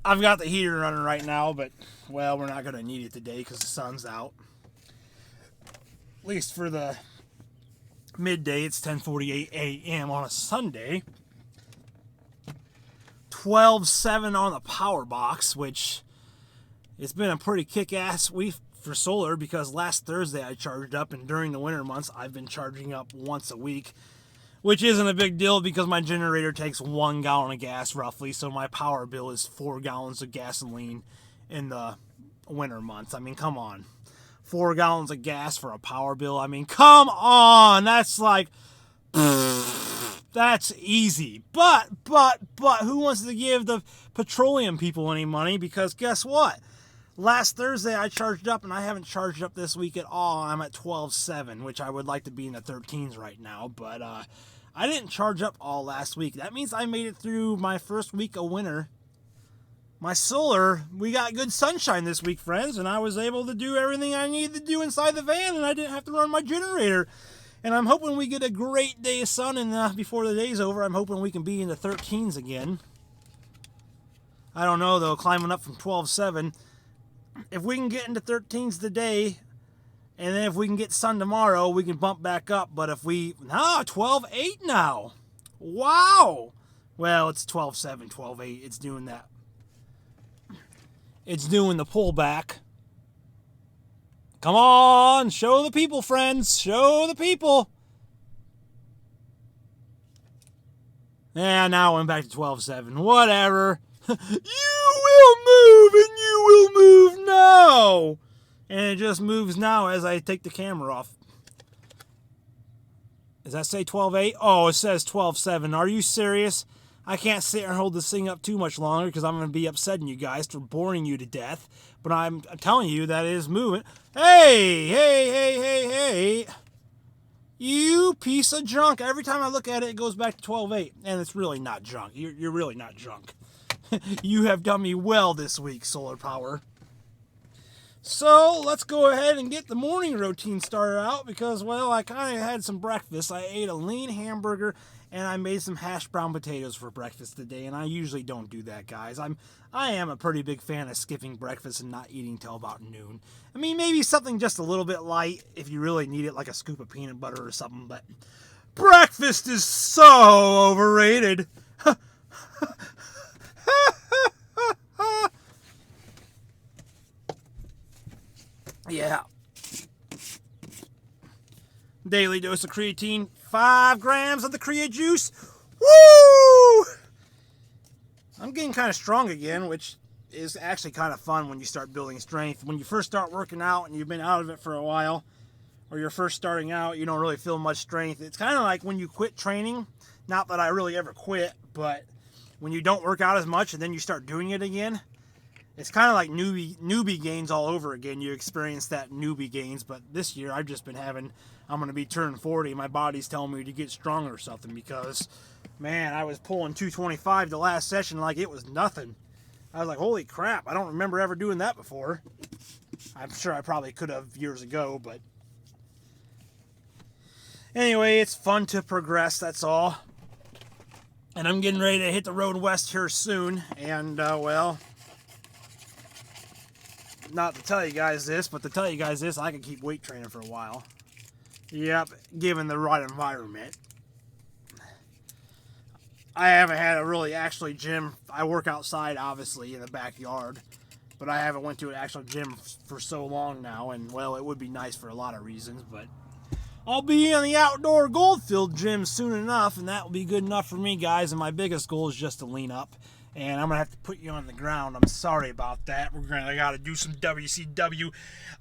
I've got the heater running right now, but, well, we're not going to need it today because the sun's out. At least for the midday, it's 10:48 a.m. on a Sunday. 12.7 on the power box, which it's been a pretty kick-ass week for solar because last Thursday I charged up, and during the winter months I've been charging up once a week, which isn't a big deal because my generator takes 1 gallon of gas roughly, so my power bill is 4 gallons of gasoline in the winter months. I mean, come on. 4 gallons of gas for a power bill. I mean, come on. That's like, that's easy. But who wants to give the petroleum people any money? Because guess what? Last Thursday I charged up, and I haven't charged up this week at all. I'm at 12.7, which I would like to be in the 13s right now. But I didn't charge up all last week. That means I made it through my first week of winter. My solar, we got good sunshine this week, friends, and I was able to do everything I needed to do inside the van, and I didn't have to run my generator. And I'm hoping we get a great day of sun, and before the day's over, I'm hoping we can be in the 13s again. I don't know, though, climbing up from 12.7. If we can get into 13s today, and then if we can get sun tomorrow, we can bump back up. But if we... No, 12.8 now. Wow. Well, it's 12.7, 12.8. It's doing that. It's doing the pullback. Come on, show the people, friends. Show the people. Yeah, now I'm back to 12.7. Whatever. You will move, and you will move now. And it just moves now as I take the camera off. Does that say 12.8? Oh, it says 12.7. Are you serious? I can't sit here and hold this thing up too much longer because I'm going to be upsetting you guys for boring you to death. But I'm telling you that it is moving. Hey. You piece of junk. Every time I look at it, it goes back to 12.8. And it's really not junk. You're really not junk. You have done me well this week, Solar Power. So, let's go ahead and get the morning routine started out because, well, I kind of had some breakfast. I ate a lean hamburger and I made some hash brown potatoes for breakfast today, and I usually don't do that, guys. I am a pretty big fan of skipping breakfast and not eating till about noon. I mean, maybe something just a little bit light if you really need it, like a scoop of peanut butter or something, but breakfast is so overrated. Yeah. Daily dose of creatine, 5 grams of the Crea juice. Woo! I'm getting kind of strong again, which is actually kind of fun when you start building strength. When you first start working out and you've been out of it for a while, or you're first starting out, you don't really feel much strength. It's kind of like when you quit training. Not that I really ever quit, but when you don't work out as much and then you start doing it again, it's kind of like newbie gains all over again. You experience that newbie gains, but this year I've just been I'm going to be turning 40. My body's telling me to get stronger or something because, man, I was pulling 225 the last session like it was nothing. I was like, holy crap, I don't remember ever doing that before. I'm sure I probably could have years ago, but anyway, it's fun to progress, that's all. And I'm getting ready to hit the road west here soon, and, well... Not to tell you guys this, but to tell you guys this, I can keep weight training for a while. Yep, given the right environment. I haven't had a really actually gym. I work outside, obviously, in the backyard. But I haven't went to an actual gym for so long now. And, well, it would be nice for a lot of reasons. But I'll be in the outdoor Goldfield gym soon enough. And that will be good enough for me, guys. And my biggest goal is just to lean up. And I'm going to have to put you on the ground. I'm sorry about that. I got to do some WCW,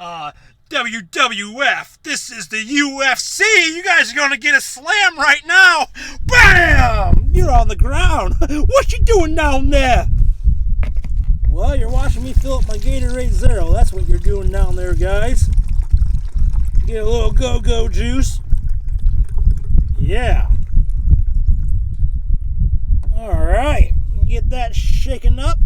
WWF. This is the UFC. You guys are going to get a slam right now. Bam! You're on the ground. What you doing down there? Well, you're watching me fill up my Gatorade Zero. That's what you're doing down there, guys. Get a little go-go juice. Yeah. All right. Get that shaken up.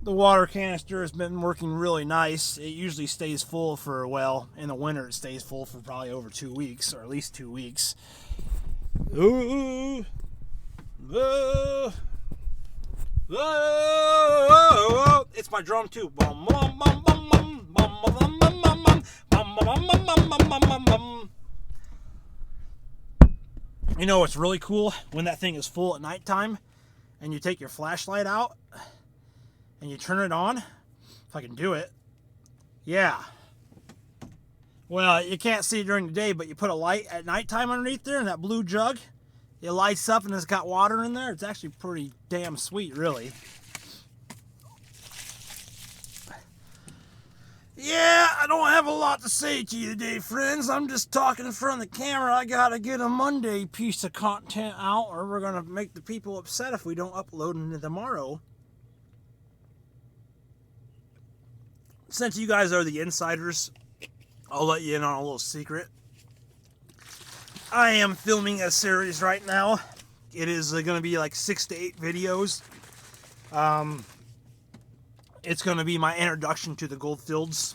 The water canister has been working really nice. It usually stays full for, well, in the winter it stays full for probably over 2 weeks, or at least 2 weeks. Ooh. Whoa, it's my drum too. You know what's really cool? When that thing is full at nighttime and you take your flashlight out and you turn it on. If I can do it. Yeah. Well, you can't see it during the day, but you put a light at nighttime underneath there and that blue jug, it lights up and it's got water in there. It's actually pretty damn sweet, really. Yeah, I don't have a lot to say to you today, friends. I'm just talking in front of the camera. I gotta get a Monday piece of content out, or we're gonna make the people upset if we don't upload it tomorrow. Since you guys are the insiders, I'll let you in on a little secret. I am filming a series right now. It is going to be like 6 to 8 videos. It's going to be my introduction to the Goldfields.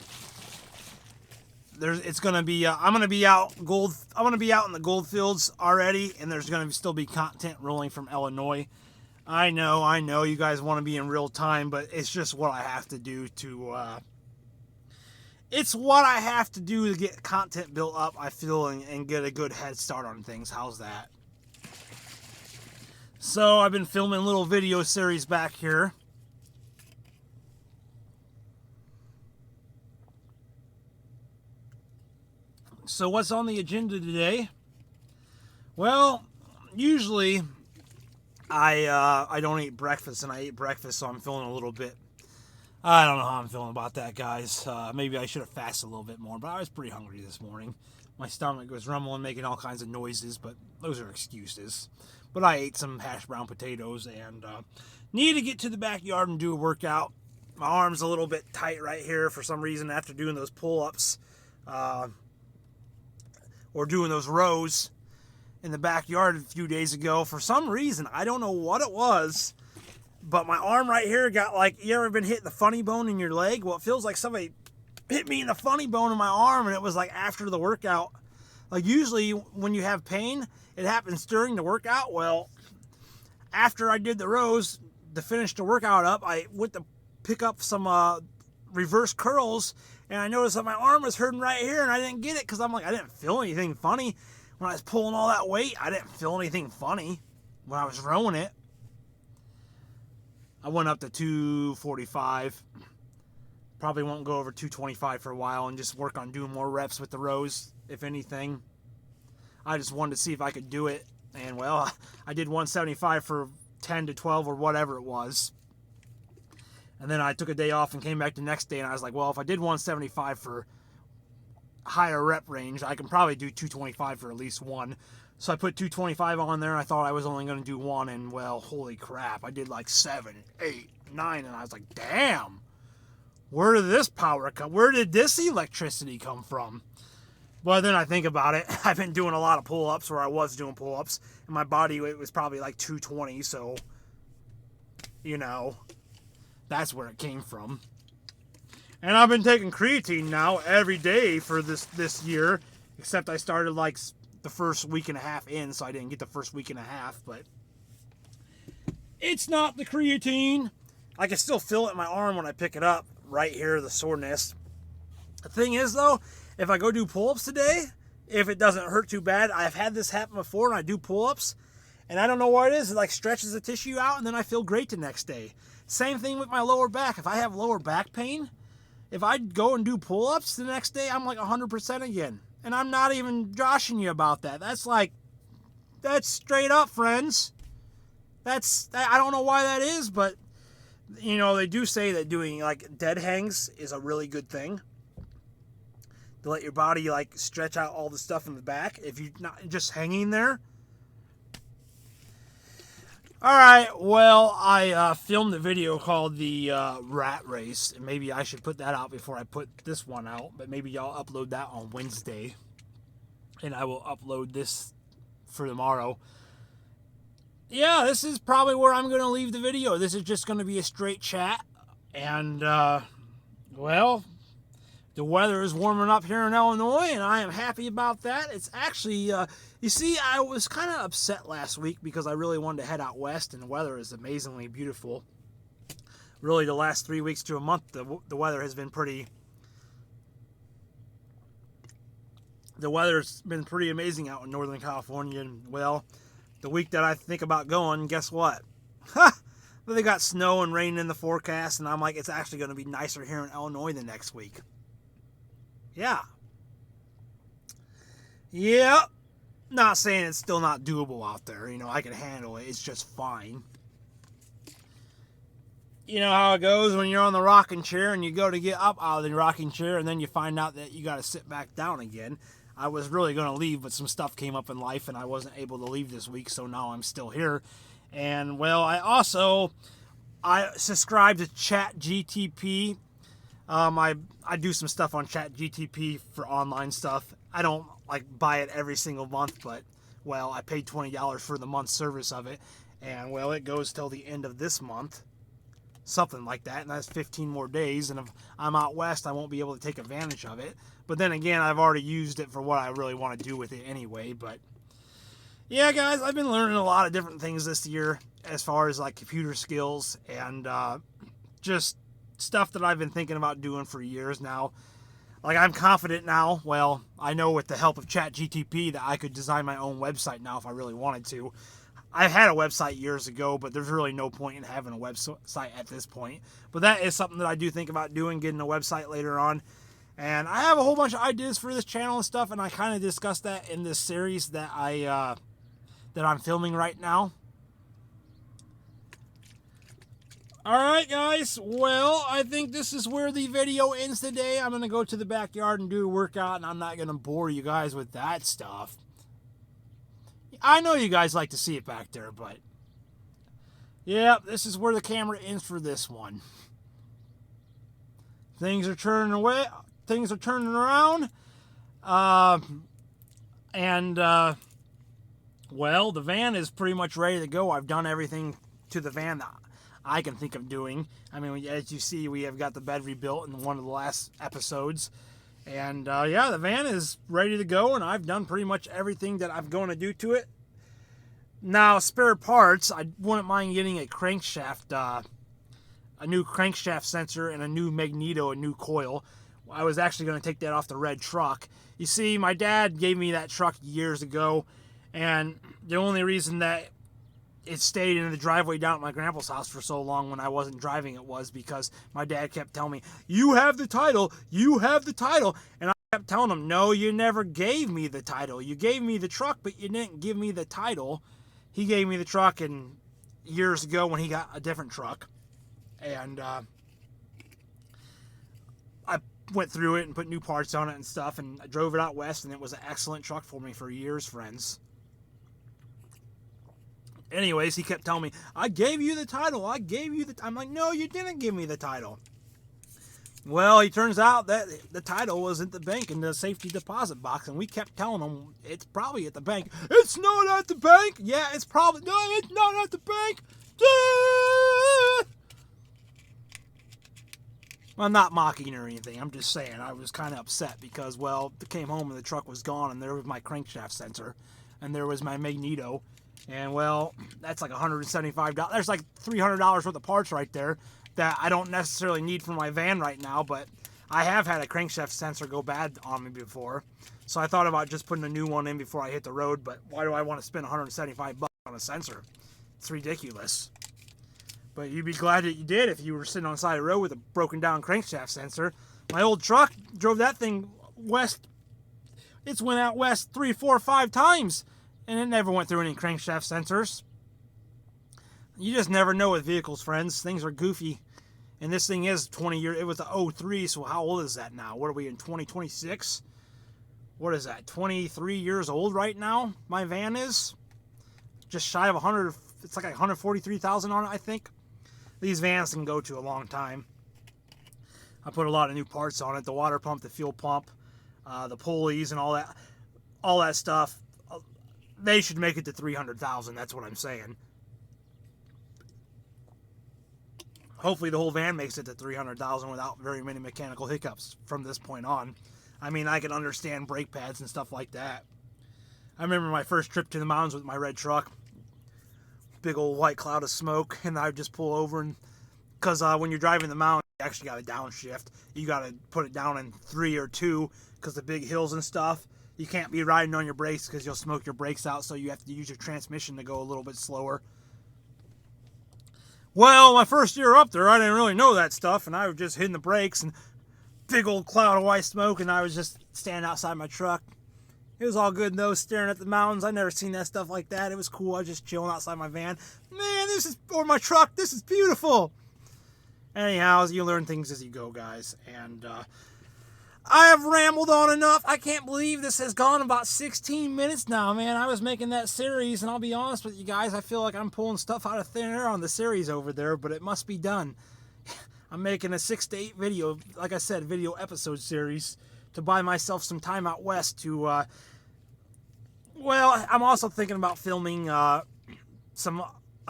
It's going to be I'm going to be out in the Goldfields already, and there's going to still be content rolling from Illinois. I know you guys want to be in real time, but it's just what I have to do to it's what I have to do to get content built up, I feel, and get a good head start on things. How's that? So I've been filming a little video series back here. So what's on the agenda today? Well, usually I don't eat breakfast, and I eat breakfast, so I'm feeling a little bit. I don't know how I'm feeling about that, guys. Maybe I should have fasted a little bit more, but I was pretty hungry this morning. My stomach was rumbling, making all kinds of noises, but those are excuses. But I ate some hash brown potatoes and need to get to the backyard and do a workout. My arm's a little bit tight right here for some reason after doing those pull-ups or doing those rows in the backyard a few days ago. For some reason, I don't know what it was, but my arm right here got like, you ever been hit the funny bone in your leg? Well, it feels like somebody hit me in the funny bone in my arm, and it was like after the workout. Like usually when you have pain, it happens during the workout. Well, after I did the rows to finish the workout up, I went to pick up some reverse curls, and I noticed that my arm was hurting right here, and I didn't get it because I'm like, I didn't feel anything funny. When I was pulling all that weight, I didn't feel anything funny when I was rowing it. I went up to 245. Probably won't go over 225 for a while and just work on doing more reps with the rows, if anything. I just wanted to see if I could do it. And, well, I did 175 for 10 to 12 or whatever it was. And then I took a day off and came back the next day, and I was like, well, if I did 175 for higher rep range, I can probably do 225 for at least one. So I put 225 on there. I thought I was only going to do one, and, well, holy crap. I did like 7, 8, 9, and I was like, damn. Where did this power come? Where did this electricity come from? Well, then I think about it. I've been doing a lot of pull-ups, or I was doing pull-ups, and my body weight was probably like 220, so, you know, that's where it came from. And I've been taking creatine now every day for this year, except I started like the first week and a half in, so I didn't get the first week and a half, but it's not the creatine. I can still feel it in my arm when I pick it up, right here, the soreness. The thing is, though, if I go do pull-ups today, if it doesn't hurt too bad, I've had this happen before, and I do pull-ups, and I don't know what it is. It like stretches the tissue out, and then I feel great the next day. Same thing with my lower back. If I have lower back pain, if I go and do pull-ups the next day, I'm like 100% again. And I'm not even joshing you about that. That's straight up, friends. I don't know why that is, but, you know, they do say that doing, like, dead hangs is a really good thing. To let your body, like, stretch out all the stuff in the back. If you're not just hanging there. Alright, well, I filmed a video called the Rat Race, and maybe I should put that out before I put this one out, but maybe I'll upload that on Wednesday, and I will upload this for tomorrow. Yeah, this is probably where I'm going to leave the video. This is just going to be a straight chat, and, well, the weather is warming up here in Illinois, and I am happy about that. It's actually, you see, I was kind of upset last week because I really wanted to head out west, and the weather is amazingly beautiful. really the last 3 weeks to a month, the weather has been pretty. The weather's been pretty amazing out in Northern California. And, well, the week that I think about going, guess what? Ha! They got snow and rain in the forecast, and I'm like, it's actually going to be nicer here in Illinois the next week. Yeah. Yep. Not saying it's still not doable out there. You know, I can handle it. It's just fine. You know how it goes when you're on the rocking chair and you go to get up out of the rocking chair and then you find out that you got to sit back down again. I was really going to leave, but some stuff came up in life and I wasn't able to leave this week, so now I'm still here. And, well, I subscribe to ChatGTP. I do some stuff on ChatGTP for online stuff. I don't like buy it every single month, but, well, I paid $20 for the month service of it. And, well, it goes till the end of this month. Something like that, and that's 15 more days, and if I'm out west, I won't be able to take advantage of it. But then again, I've already used it for what I really want to do with it anyway. But yeah, guys, I've been learning a lot of different things this year as far as like computer skills and just stuff that I've been thinking about doing for years now. Like, I'm confident now, well, I know with the help of ChatGTP that I could design my own website now if I really wanted to. I had a website years ago, but there's really no point in having a website at this point. But that is something that I do think about doing, getting a website later on. And I have a whole bunch of ideas for this channel and stuff, and I kind of discussed that in this series that I'm filming right now. Alright, guys, well, I think this is where the video ends today. I'm going to go to the backyard and do a workout, and I'm not going to bore you guys with that stuff. I know you guys like to see it back there, but yeah, this is where the camera ends for this one. Things are turning away. Things are turning around. Well, the van is pretty much ready to go. I've done everything to the van that I can think of doing. I mean, as you see, we have got the bed rebuilt in one of the last episodes. And, yeah, the van is ready to go, and I've done pretty much everything that I'm going to do to it. Now, spare parts, I wouldn't mind getting a crankshaft, a new crankshaft sensor and a new magneto, a new coil. I was actually going to take that off the red truck. You see, my dad gave me that truck years ago, and the only reason that it stayed in the driveway down at my grandpa's house for so long when I wasn't driving it was because my dad kept telling me, you have the title, you have the title. And I kept telling him, no, you never gave me the title. You gave me the truck, but you didn't give me the title. He gave me the truck years ago when he got a different truck. And I went through it and put new parts on it and stuff, and I drove it out west, and it was an excellent truck for me for years, friends. Anyways, he kept telling me, I gave you the title. I gave you the... I'm like, no, you didn't give me the title. Well, it turns out that the title was at the bank in the safety deposit box, and we kept telling him it's probably at the bank. It's not at the bank. Yeah, it's probably... No, it's not at the bank. I'm not mocking or anything. I'm just saying I was kind of upset because, well, I came home and the truck was gone, and there was my crankshaft sensor, and there was my magneto. And, well, that's like $175. There's like $300 worth of parts right there that I don't necessarily need for my van right now, but I have had a crankshaft sensor go bad on me before. So I thought about just putting a new one in before I hit the road, but why do I want to spend $175 on a sensor? It's ridiculous. But you'd be glad that you did if you were sitting on the side of the road with a broken down crankshaft sensor. My old truck, drove that thing west. It's went out west 3, 4, 5 times. And it never went through any crankshaft sensors. You just never know with vehicles, friends. Things are goofy. And this thing is 20 years. It was a 03, so how old is that now? What are we in, 2026? What is that, 23 years old right now? My van is just shy of 100. It's like 143,000 on it, I think. These vans can go to a long time. I put a lot of new parts on it. The water pump, the fuel pump, the pulleys, and all that stuff. They should make it to 300,000. That's what I'm saying. Hopefully the whole van makes it to 300,000 without very many mechanical hiccups from this point on. I mean, I can understand brake pads and stuff like that. I remember my first trip to the mountains with my red truck. Big old white cloud of smoke, and I'd just pull over and because when you're driving the mountain, you actually got to downshift. You got to put it down in 3 or 2 because the big hills and stuff. You can't be riding on your brakes because you'll smoke your brakes out, so you have to use your transmission to go a little bit slower. Well, my first year up there, I didn't really know that stuff, and I was just hitting the brakes, and big old cloud of white smoke, and I was just standing outside my truck. It was all good, though, staring at the mountains. I never seen that stuff like that. It was cool. I was just chilling outside my van. Man, or my truck, this is beautiful. Anyhow, you learn things as you go, guys, and I have rambled on enough. I can't believe this has gone about 16 minutes now, man. I was making that series, and I'll be honest with you guys, I feel like I'm pulling stuff out of thin air on the series over there, but it must be done. I'm making a 6 to 8 video, like I said, video episode series to buy myself some time out west to, well, I'm also thinking about filming a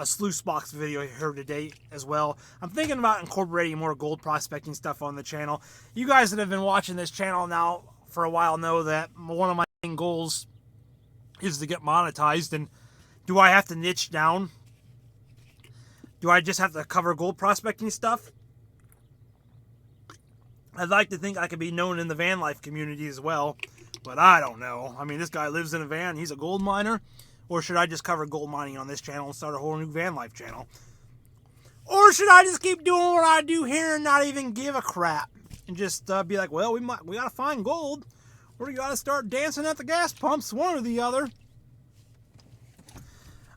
sluice box video here today as well. I'm thinking about incorporating more gold prospecting stuff on the channel. You guys that have been watching this channel now for a while know that one of my main goals is to get monetized. And do I have to niche down? Do I just have to cover gold prospecting stuff? I'd like to think I could be known in the van life community as well, but I don't know. I mean, this guy lives in a van. He's a gold miner. Or should I just cover gold mining on this channel and start a whole new van life channel? Or should I just keep doing what I do here and not even give a crap? And just be like, well, we gotta find gold. Or we gotta start dancing at the gas pumps, one or the other.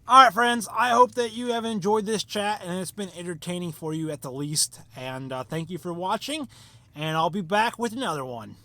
Alright, friends, I hope that you have enjoyed this chat and it's been entertaining for you at the least. And thank you for watching. And I'll be back with another one.